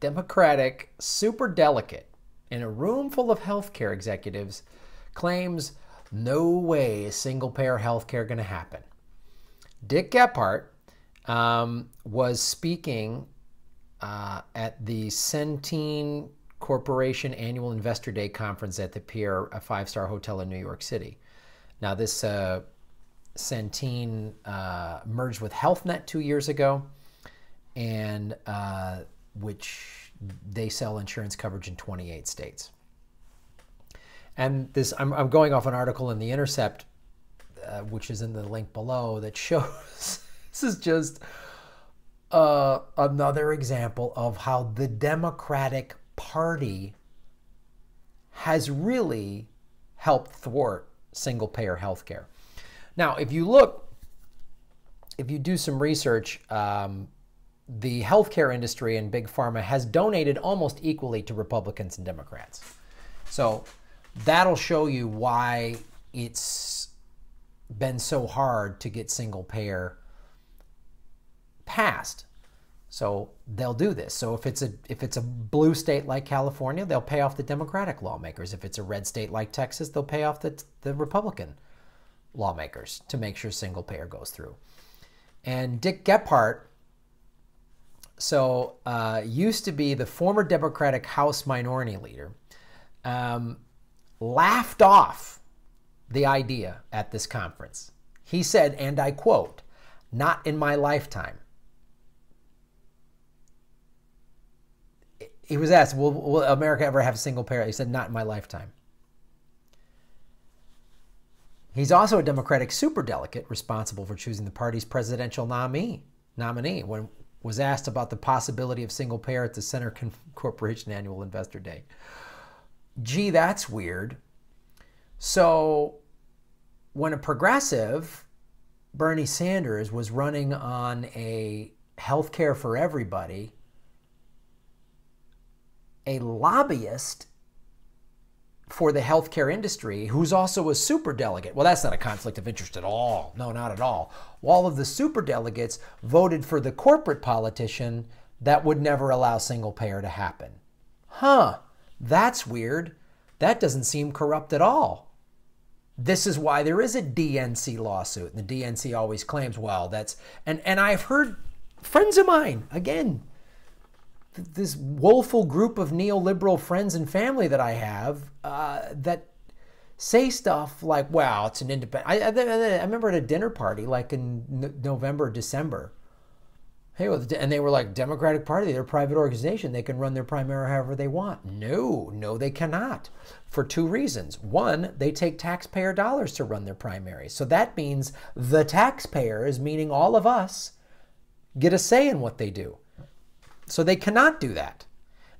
Democratic superdelegate in a room full of healthcare executives claims no way is single-payer healthcare going to happen. Dick Gephardt was speaking at the Centene Corporation Annual Investor Day Conference at the Pier, a five-star hotel in New York City. Now, this Centene merged with HealthNet 2 years ago, and which they sell insurance coverage in 28 states. And this, I'm going off an article in the Intercept, which is in the link below, that shows this is just another example of how the Democratic Party has really helped thwart single-payer healthcare. Now, if you do some research, the healthcare industry and Big Pharma has donated almost equally to Republicans and Democrats. So that'll show you why it's been so hard to get single-payer passed. So they'll do this. So if it's a blue state like California, they'll pay off the Democratic lawmakers. If it's a red state like Texas, they'll pay off the Republican lawmakers to make sure single payer goes through. And Dick Gephardt, used to be the former Democratic House Minority Leader, laughed off the idea at this conference. He said, and I quote, "Not in my lifetime." He was asked, will America ever have a single payer? He said, "Not in my lifetime." He's also a Democratic superdelegate responsible for choosing the party's presidential nominee. When was asked about the possibility of single payer at the Centene Corporation Annual Investor Day. Gee, that's weird. So when a progressive, Bernie Sanders, was running on a healthcare for everybody, a lobbyist for the healthcare industry, who's also a superdelegate. Well, that's not a conflict of interest at all. No, not at all. All of the superdelegates voted for the corporate politician that would never allow single payer to happen. Huh, that's weird. That doesn't seem corrupt at all. This is why there is a DNC lawsuit. And the DNC always claims, well, that's... And I've heard friends of mine, again, this woeful group of neoliberal friends and family that I have that say stuff like, well, it's an independent... I remember at a dinner party, like in November, December, hey, and they were like, Democratic Party, they're a private organization. They can run their primary however they want. No, they cannot. For two reasons. One, they take taxpayer dollars to run their primaries. So that means the taxpayers, meaning all of us, get a say in what they do. So they cannot do that.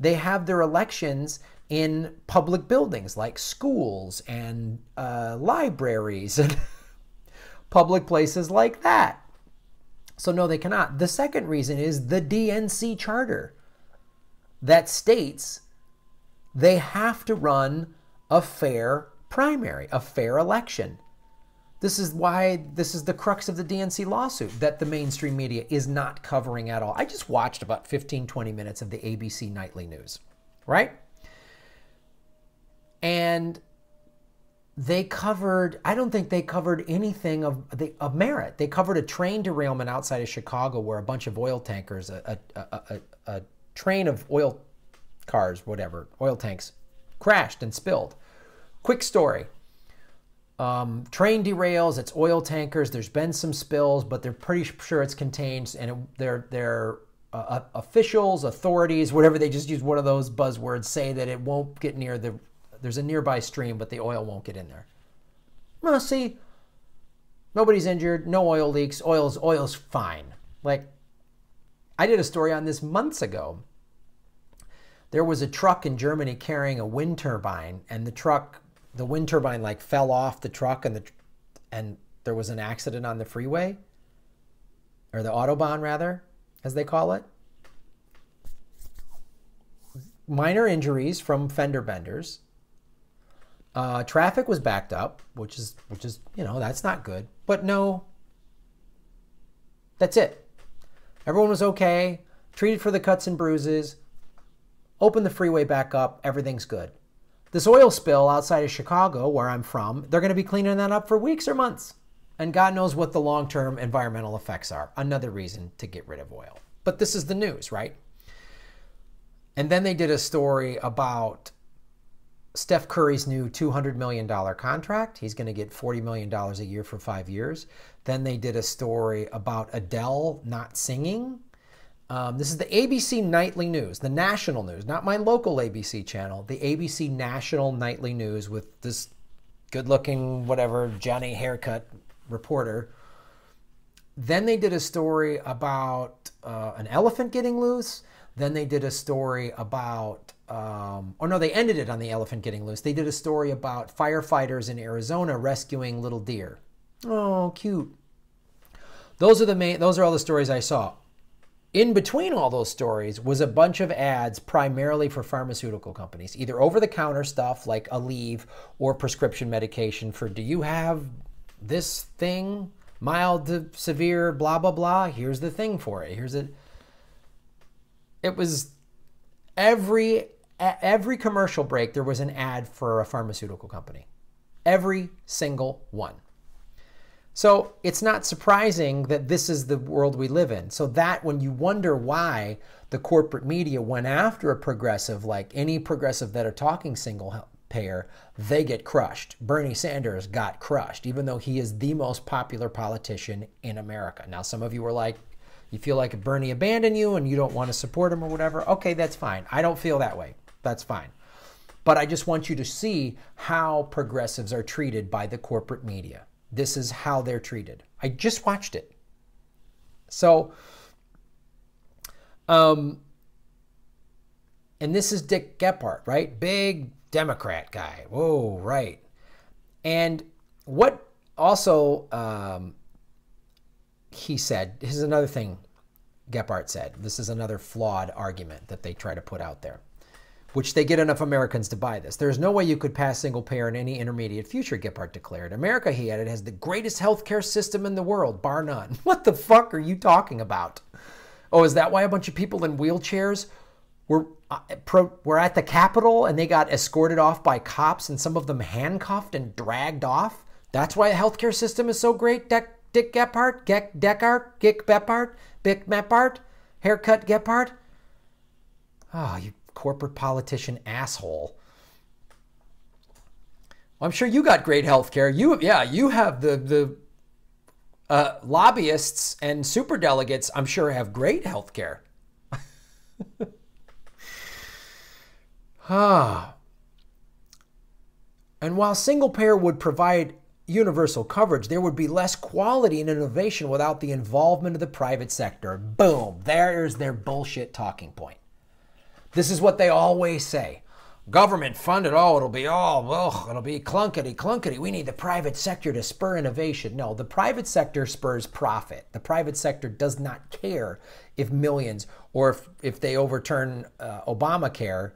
They have their elections in public buildings like schools and libraries and public places like that. So no, they cannot. The second reason is the DNC charter that states they have to run a fair primary, a fair election. This is why this is the crux of the DNC lawsuit that the mainstream media is not covering at all. I just watched about 15-20 minutes of the ABC Nightly News, right? And they covered, I don't think they covered anything of merit. They covered a train derailment outside of Chicago where a bunch of oil tankers, a train of oil cars, whatever, oil tanks, crashed and spilled. Quick story. Train derails, it's oil tankers, there's been some spills, but they're pretty sure it's contained, and their officials, authorities, whatever, they just use one of those buzzwords, say that it won't get near there's a nearby stream, but the oil won't get in there. Well, see, nobody's injured, no oil leaks, oil's fine. Like, I did a story on this months ago. There was a truck in Germany carrying a wind turbine, and the wind turbine like fell off the truck, and there was an accident on the freeway, or the Autobahn rather, as they call it. Minor injuries from fender benders. Traffic was backed up, which is, that's not good. But no, that's it. Everyone was okay, treated for the cuts and bruises, Open the freeway back up. Everything's good. This oil spill outside of Chicago, where I'm from, they're going to be cleaning that up for weeks or months. And God knows what the long-term environmental effects are. Another reason to get rid of oil. But this is the news, right? And then they did a story about Steph Curry's new $200 million contract. He's going to get $40 million a year for 5 years. Then they did a story about Adele not singing. This is the ABC Nightly News, the national news, not my local ABC channel, the ABC National Nightly News with this good-looking, whatever, Johnny haircut reporter. Then they did a story about an elephant getting loose. Then they did a story about, they ended it on the elephant getting loose. They did a story about firefighters in Arizona rescuing little deer. Oh, cute. Those are all the stories I saw. In between all those stories was a bunch of ads primarily for pharmaceutical companies, either over-the-counter stuff like Aleve or prescription medication for, do you have this thing, mild to severe, blah, blah, blah. Here's the thing for it. Here's it. It was every commercial break, there was an ad for a pharmaceutical company. Every single one. So it's not surprising that this is the world we live in. So that when you wonder why the corporate media went after a progressive, like any progressive that are talking single payer, they get crushed. Bernie Sanders got crushed, even though he is the most popular politician in America. Now, some of you are like, you feel like Bernie abandoned you and you don't want to support him or whatever. Okay, that's fine. I don't feel that way. That's fine. But I just want you to see how progressives are treated by the corporate media. This is how they're treated. I just watched it. So, and this is Dick Gephardt, right? Big Democrat guy. Whoa, right. And what also he said, this is another thing Gephardt said. This is another flawed argument that they try to put out there, which they get enough Americans to buy this. There's no way you could pass single payer in any intermediate future, Gephardt declared. America, he added, has the greatest healthcare system in the world, bar none. What the fuck are you talking about? Oh, is that why a bunch of people in wheelchairs were at the Capitol and they got escorted off by cops and some of them handcuffed and dragged off? That's why the healthcare system is so great, Dick Gephardt? Bick Gephardt? Haircut Gephardt? Oh, you corporate politician asshole. Well, I'm sure you got great health care. You have the lobbyists and superdelegates, I'm sure, have great health care. And while single payer would provide universal coverage, there would be less quality and innovation without the involvement of the private sector. Boom. There's their bullshit talking point. This is what they always say. Government funded, it'll be clunkety. We need the private sector to spur innovation. No, the private sector spurs profit. The private sector does not care if millions, or if they overturn Obamacare,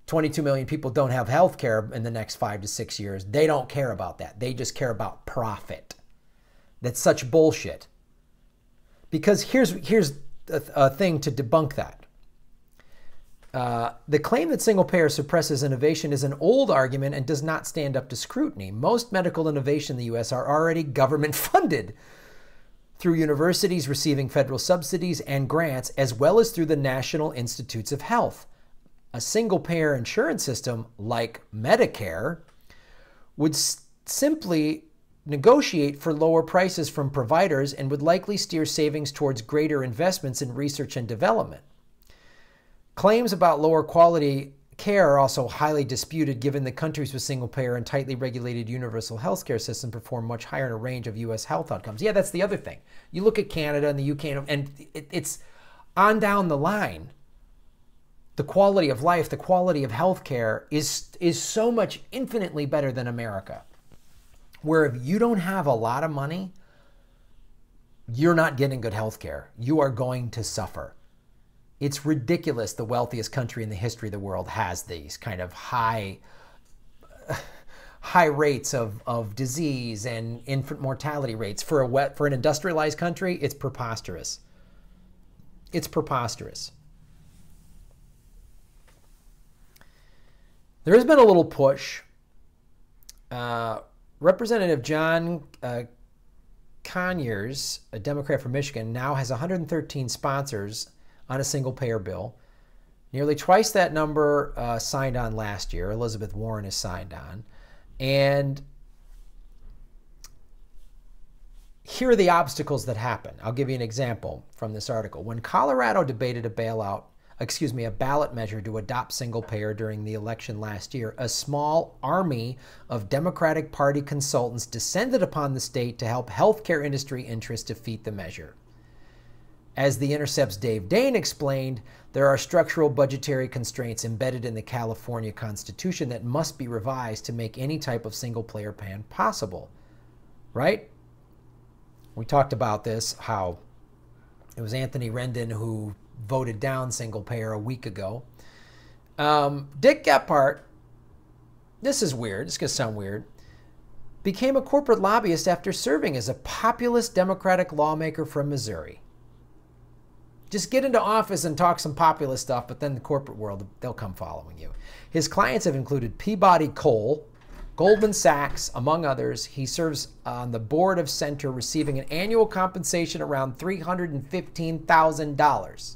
22 million people don't have health care in the next 5 to 6 years. They don't care about that. They just care about profit. That's such bullshit. Because here's a thing to debunk that. The claim that single payer suppresses innovation is an old argument and does not stand up to scrutiny. Most medical innovation in the U.S. are already government funded through universities receiving federal subsidies and grants, as well as through the National Institutes of Health. A single payer insurance system like Medicare would simply negotiate for lower prices from providers and would likely steer savings towards greater investments in research and development. Claims about lower quality care are also highly disputed, given the countries with single-payer and tightly regulated universal healthcare system perform much higher in a range of U.S. health outcomes. Yeah, that's the other thing. You look at Canada and the UK, and it's on down the line. The quality of life, the quality of healthcare is so much infinitely better than America, where if you don't have a lot of money, you're not getting good healthcare. You are going to suffer. It's ridiculous the wealthiest country in the history of the world has these kind of high rates of disease and infant mortality rates. For an industrialized country, it's preposterous. It's preposterous. There has been a little push. Representative John Conyers, a Democrat from Michigan, now has 113 sponsors on a single-payer bill. Nearly twice that number signed on last year. Elizabeth Warren is signed on. And here are the obstacles that happen. I'll give you an example from this article. When Colorado debated a ballot measure to adopt single payer during the election last year, a small army of Democratic Party consultants descended upon the state to help healthcare industry interests defeat the measure. As The Intercept's Dave Dane explained, there are structural budgetary constraints embedded in the California Constitution that must be revised to make any type of single-payer plan possible. Right? We talked about this, how it was Anthony Rendon who voted down single-payer a week ago. Dick Gephardt, this is weird, it's going to sound weird, became a corporate lobbyist after serving as a populist Democratic lawmaker from Missouri. Just get into office and talk some populist stuff, but then the corporate world, they'll come following you. His clients have included Peabody Coal, Goldman Sachs, among others. He serves on the board of Centene, receiving an annual compensation around $315,000.